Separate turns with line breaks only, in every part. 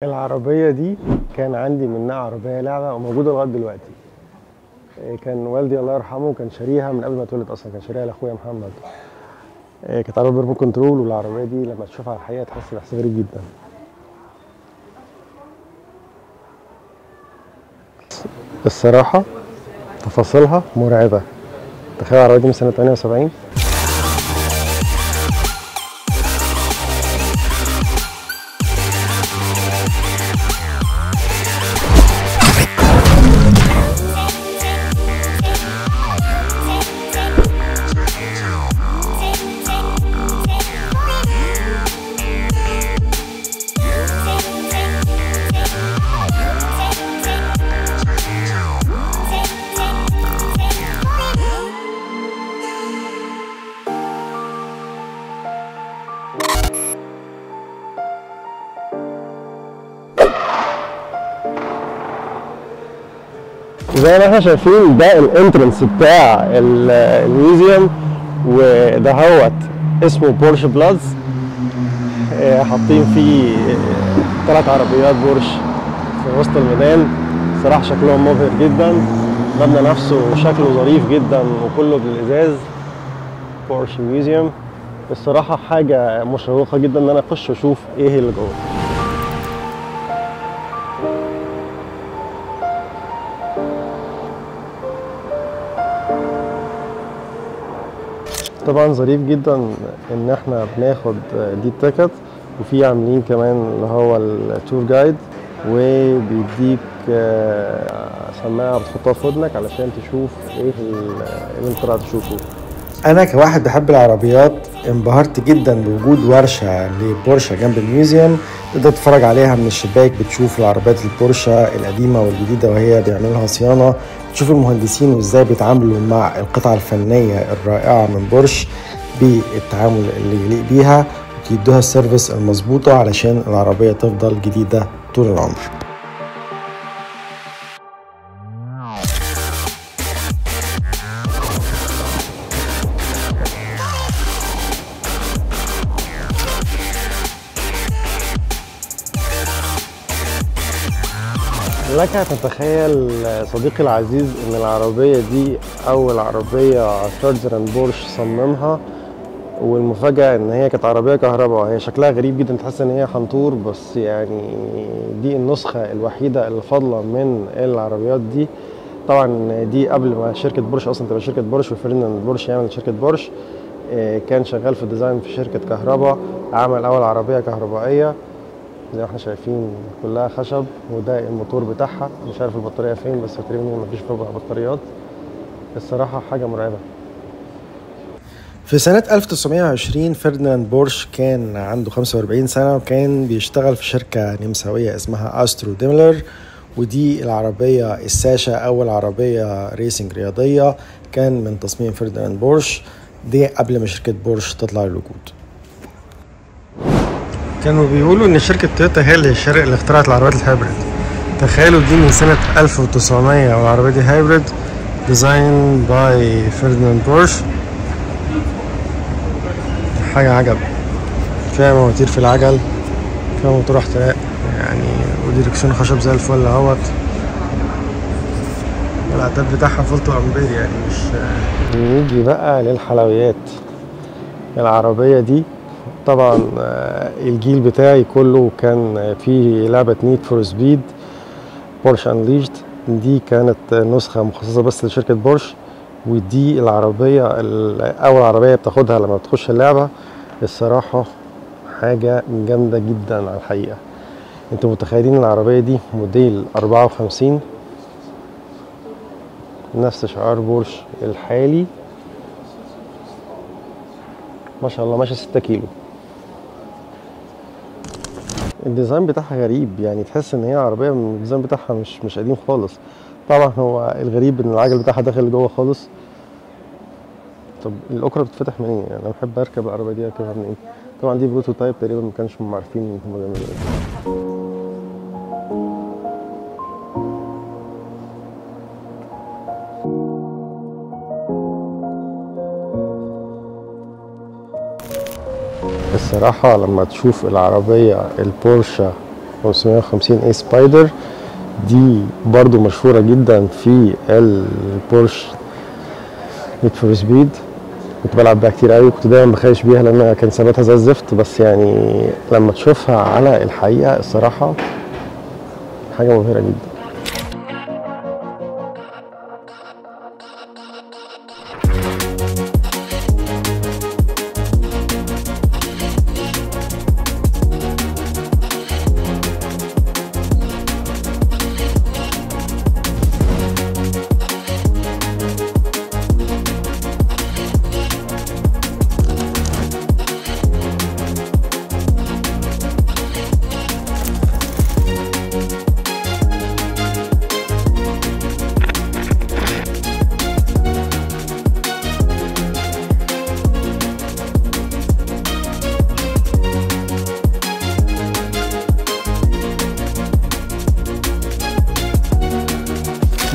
العربية دي كان عندي منها عربية لعبة وموجودة لغاية دلوقتي. كان والدي الله يرحمه كان شاريها من قبل ما اتولد اصلا، كان شاريها لاخويا محمد. كانت عربية ريموت كنترول، والعربية دي لما تشوفها على الحقيقة تحس بإحساس غريب جدا. الصراحة تفاصيلها مرعبة. تخيل العربية دي من سنة 78. زي ما احنا شايفين ده الانترنس بتاع الميوزيوم، وده هوت اسمه بورش بلازا. حاطين فيه 3 عربيات بورش في وسط الميدان. صراحة شكلهم مبهر جدا. المبنى نفسه شكله ظريف جدا وكله بالازاز. بورش ميوزيوم الصراحة حاجة مشوقة جدا ان انا اخش واشوف ايه اللي جوه. طبعا ظريف جدا ان احنا بناخد دي التيكت، وفي عاملين كمان اللي هو التور جايد، وبيديك سماعه بتحطها في ودنك علشان تشوف ايه اللي انت رايح تشوفه.
انا كواحد بحب العربيات انبهرت جدا بوجود ورشه لبورشه جنب الميوزيوم، تقدر تتفرج عليها من الشباك، بتشوف العربيات البورشه القديمه والجديده وهي بيعملوا لها صيانه، تشوف المهندسين وازاي بيتعاملوا مع القطع الفنيه الرائعه من بورش بالتعامل اللي يليق بيها، ويدوها السيرفيس المظبوطه علشان العربيه تفضل جديده طول العمر.
لك أن تتخيل صديقي العزيز ان العربية دي اول عربية فرديناند بورش صممها، والمفاجأة ان هي كانت عربية كهرباء. هي شكلها غريب جدا، تحس ان هي حنطور، بس يعني دي النسخة الوحيدة اللي فاضلة من العربيات دي. طبعا دي قبل ما شركة بورش اصلا تبقى شركة بورش وفرديناند بورش يعمل شركة بورش. كان شغال في الديزاين في شركة كهرباء، عمل اول عربية كهربائية زي ما احنا شايفين كلها خشب، وده الموتور بتاعها. مش عارف البطارية فين، بس تقريبا مفيش ربع بطاريات. الصراحة حاجة مرعبة.
في سنة 1920 فرديناند بورش كان عنده 45 سنة، وكان بيشتغل في شركة نمساوية اسمها أسترو ديملر، ودي العربية الساشا أول عربية ريسنج رياضية كان من تصميم فرديناند بورش، دي قبل ما شركة بورش تطلع للوجود. كانوا بيقولوا ان شركة تويوتا هي اللي اخترعت العربيات الهايبريد. تخيلوا دي من سنة 1900 والعربية دي هايبريد ديزاين باي فرديناند بورش. حاجة عجب، فيها مواتير في العجل، فيها موتور احتراق يعني، وديركسيون خشب زي الفل اهوت. العتاد بتاعها فولت امبير يعني مش.
نيجي بقى للحلويات. العربية دي طبعا الجيل بتاعي كله كان فيه لعبة نيد فور سبيد بورش انليشد. دي كانت نسخة مخصصة بس لشركة بورش، ودي العربية أول عربية بتاخدها لما بتخش اللعبة. الصراحة حاجة جامدة جدا على الحقيقة. انتوا متخيلين العربية دي موديل 54، نفس شعار بورش الحالي. ما شاء الله ماشي 6 كيلو. الديزاين بتاعها غريب، يعني تحس ان هي عربيه من الديزاين بتاعها مش قديم خالص. طبعا هو الغريب ان العجل بتاعها داخل جوه خالص. طب الاكره بتتفتح منين؟ يعني انا بحب اركب العربيه دي، اركبها منين؟ طبعا دي بروتوتايب تقريبا، ما كانش هم عارفين ان هم بيعملوا ايه. الصراحة لما تشوف العربية البورشة 550 اي سبايدر. دي برضو مشهورة جدا في البورش نيد فور سبيد، كنت بلعب بيها كتير قوي، كنت دايما بخايش بيها لانها كان ثباتها زي الزفت، بس يعني لما تشوفها على الحقيقة الصراحة حاجة مبهرة جدا.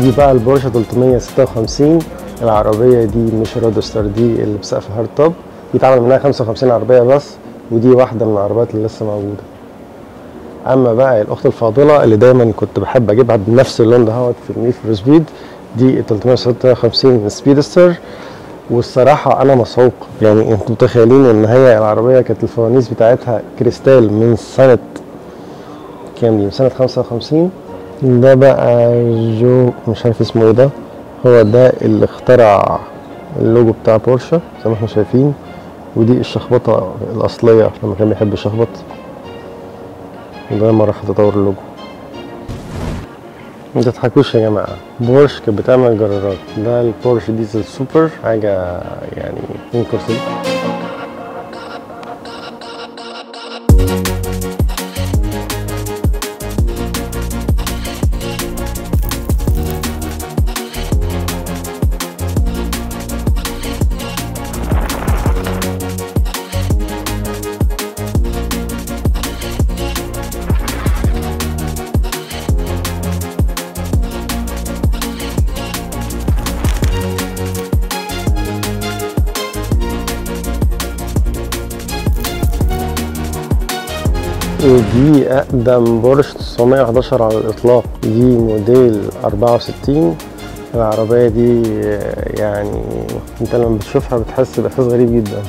دي بقى البورشه 356. العربيه دي مش رودستر، دي اللي بسقف هارد توب، دي اتعمل منها 55 عربيه بس، ودي واحده من العربيات اللي لسه موجوده. اما بقى الاخت الفاضله اللي دايما كنت بحب اجيبها بنفس اللون دهوت في النيد فور سبيد، دي 356 سبيدستر. والصراحه انا مسعوق، يعني انتوا متخيلين ان هي العربيه كانت الفوانيس بتاعتها كريستال من سنه كام دي؟ من سنه 55. ده بقى جو مش عارف اسمه ايه، ده هو ده اللي اخترع اللوجو بتاع بورشه زي ما احنا شايفين، ودي الشخبطه الاصليه لما كان بيحب يشخبط، وده لما راح تطور اللوجو. ما تضحكوش يا جماعه، بورش كانت بتعمل جرارات. ده البورش ديزل سوبر، حاجه يعني من كرسي. ودي أقدم بورش 911 على الإطلاق، دي موديل 64. العربية دي يعني انت لما بتشوفها بتحس بإحساس غريب جدا.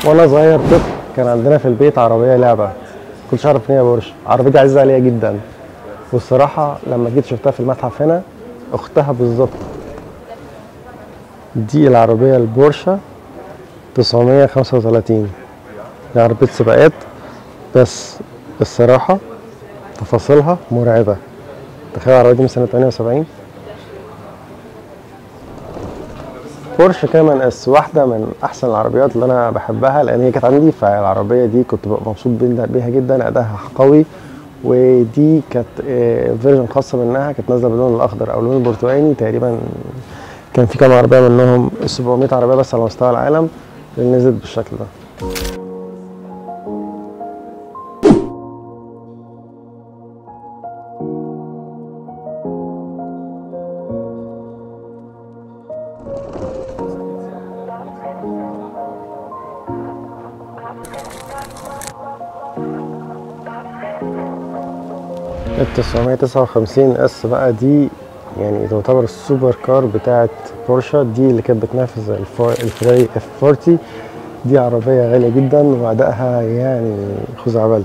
وانا صغير طفل كان عندنا في البيت عربيه لعبه، كنتش اعرف ان هي بورش. عربيتي عزيزه عليا جدا، والصراحه لما جيت شفتها في المتحف هنا اختها بالظبط. دي العربيه البورشه 935، دي عربيه سباقات، بس الصراحه تفاصيلها مرعبه. تخيل العربيه دي من سنه 78. بورش كمان اس واحده من احسن العربيات اللي انا بحبها، لان هي كانت عندي، فالعربيه دي كنت ببقى مبسوط بيها جدا، ادائها قوي. ودي كانت فيرجن خاصه منها، كانت نازله باللون الاخضر او اللون البرتقاني تقريبا. كان في كام عربيه منهم 700 عربيه بس على مستوى العالم اللي نزلت بالشكل ده. ال 959 اس بقى دي يعني تعتبر السوبر كار بتاعت بورشه، دي اللي كانت بتنافس الفيراري اف 40. دي عربيه غاليه جدا وادائها يعني خزعبلي.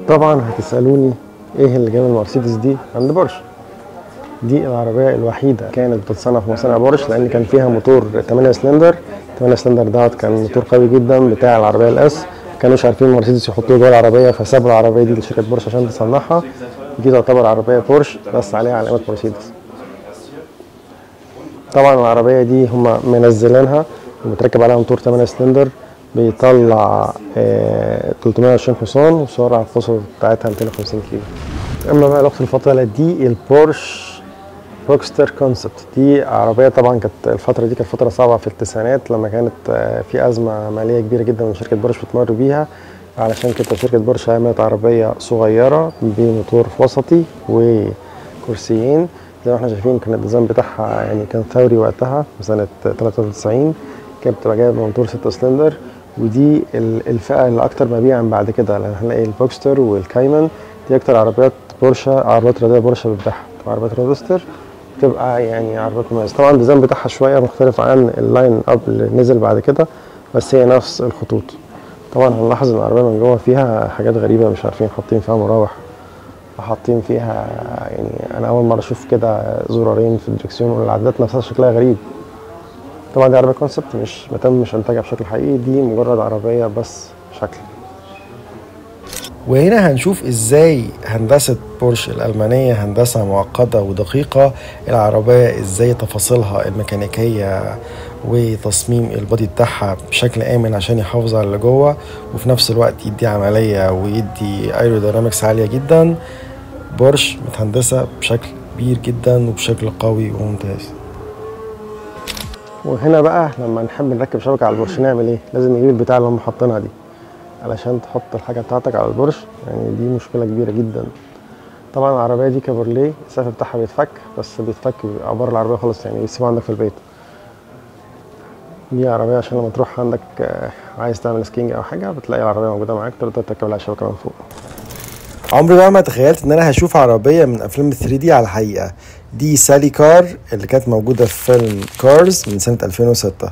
طبعا هتسألوني ايه اللي جاب المرسيدس دي عند بورش. دي العربية الوحيدة كانت بتتصنع في مصانع بورش، لأن كان فيها موتور 8 سلندر. 8 سلندر دوت كان موتور قوي جدا بتاع العربية الأس. كانوش عارفين مرسيدس يحطوه جوه العربية، فسابوا العربية دي لشركة بورش عشان تصنعها. دي تعتبر عربية بورش بس عليها علامة مرسيدس. طبعا العربية دي هم منزلينها ومتركب عليها موتور 8 سلندر بيطلع 320 حصان، وسرعة القصوى بتاعتها 250 كيلو. اما بقى الاخت الفاضله دي البورش روكستر كونسبت. دي عربيه طبعا كانت الفتره دي كانت فتره صعبه في التسعينات، لما كانت في ازمه ماليه كبيره جدا من شركه بورش بتمر بيها. علشان كده شركه بورش عملت عربيه صغيره بموتور وسطي وكرسيين. زي ما احنا شايفين كان الديزاين بتاعها يعني كان ثوري وقتها في سنه 93. كانت بتبقى جايبه موتور 6 سلندر، ودي الفئه اللي اكتر مبيعا بعد كده، لان هنلاقي البوكستر والكايمن دي اكتر عربيات بورشه، عربيات رياضيه بورشه بتبيعها. عربيات رودستر بتبقى يعني عربيات مميزه. طبعا الديزاين بتاعها شويه مختلف عن اللاين اب اللي نزل بعد كده، بس هي نفس الخطوط. طبعا هنلاحظ ان العربيه من جوه فيها حاجات غريبه، مش عارفين حاطين فيها مراوح وحاطين فيها، يعني انا اول مره اشوف كده زرارين في الدركسيون، والعدادات نفسها شكلها غريب. طبعا دي عربيه كونسبت، مش متمش انتاجها بشكل حقيقي، دي مجرد عربيه بس شكل.
وهنا هنشوف ازاي هندسة بورش الألمانية هندسة معقدة ودقيقة. العربية ازاي تفاصيلها الميكانيكية وتصميم البادي بتاعها بشكل آمن عشان يحافظ على اللي جوه، وفي نفس الوقت يدي عملية ويدي ايرودينامكس عالية جدا. بورش متهندسة بشكل كبير جدا وبشكل قوي وممتاز.
وهنا بقى لما نحب نركب شبكه على البورش نعمل ايه؟ لازم نجيب البتاع اللي هم حاطينها دي علشان تحط الحاجه بتاعتك على البورش، يعني دي مشكله كبيره جدا. طبعا العربيه دي كابورليه، السقف بتاعها بيتفك، بس بيتفك بيبقى بره العربيه خالص، يعني بيسيبها عندك في البيت. دي عربيه عشان لما تروح عندك عايز تعمل سكينج او حاجه بتلاقي العربيه موجوده معاك، تقدر تركب لها شبكه من فوق.
عمري بقى ما تخيلت ان انا هشوف عربيه من افلام 3 دي على الحقيقه. دي سالي كار اللي كانت موجوده في فيلم كارز من سنه 2006.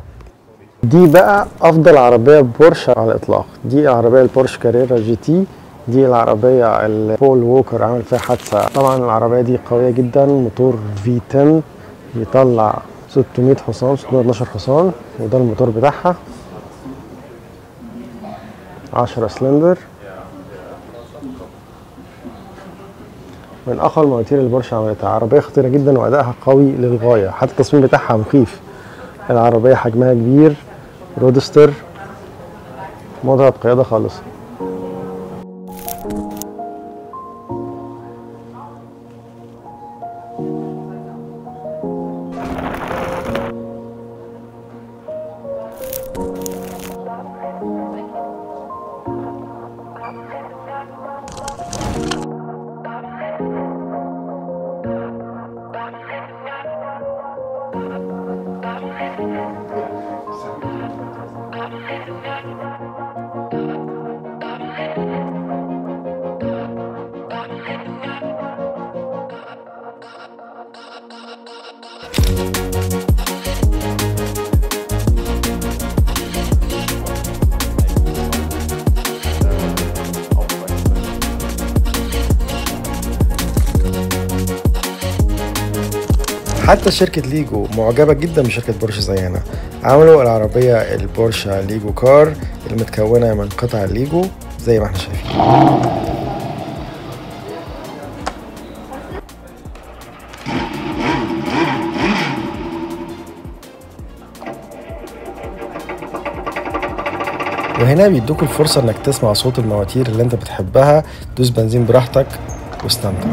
دي بقى افضل عربيه بورش على الاطلاق. دي العربيه البورش كاريرا جي تي. دي العربيه اللي بول ووكر عمل فيها حادثه. طبعا العربيه دي قويه جدا، موتور في 10 بيطلع 600 حصان، 612 حصان، وده الموتور بتاعها 10 سلندر. من اقوى المواتير اللي بورش عملتها. عربيه خطيره جدا وادائها قوي للغايه، حتى التصميم بتاعها مخيف. العربيه حجمها كبير، رودستر، مضرب قياده خالص.
حتى شركة ليجو معجبة جدا بشركة بورش زينا. عملوا العربية البورشة ليجو كار المتكونة من قطع الليجو زي ما احنا شايفين. وهنا بيدوك الفرصة انك تسمع صوت المواتير اللي انت بتحبها، دوس بنزين براحتك واستمتع.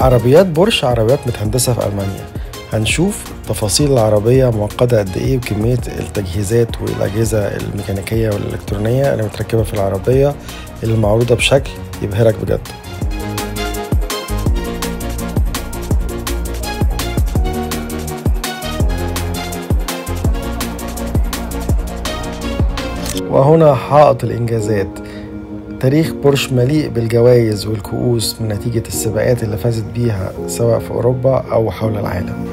عربيات بورش عربيات متهندسة في ألمانيا. هنشوف تفاصيل العربية معقدة قد إيه وكمية التجهيزات والأجهزة الميكانيكية والإلكترونية اللي متركبة في العربية اللي معروضة بشكل يبهرك بجد. وهنا حائط الإنجازات. تاريخ بورش مليء بالجوائز والكؤوس من نتيجة السباقات اللي فازت بيها سواء في أوروبا أو حول العالم.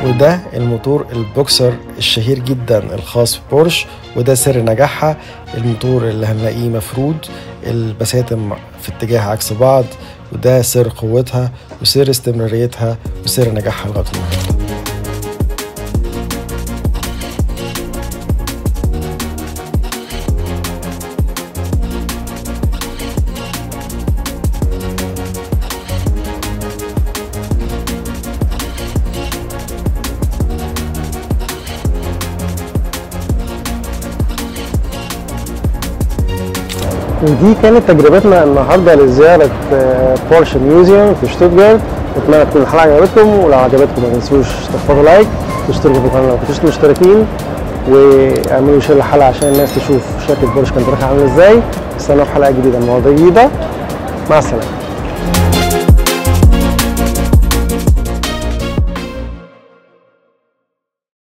وده الموتور البوكسر الشهير جدا الخاص ببورش، وده سر نجاحها. الموتور اللي هنلاقيه مفرود، البساتم في اتجاه عكس بعض، وده سر قوتها وسر استمراريتها وسر نجاحها لغاية النهارده.
ودي كانت تجربتنا النهارده لزياره بورش ميوزيوم في شتوتجارت. اتمنى تكون الحلقه عجبتكم، ولو عجبتكم ما تنسوش تخبطوا لايك، تشتركوا في القناه لو كنتوش مشتركين، واعملوا شير الحلقه عشان الناس تشوف شركه بورش كانت رايحه عامله ازاي. استنوا في حلقه جديده مواضيع جديده. مع السلامه.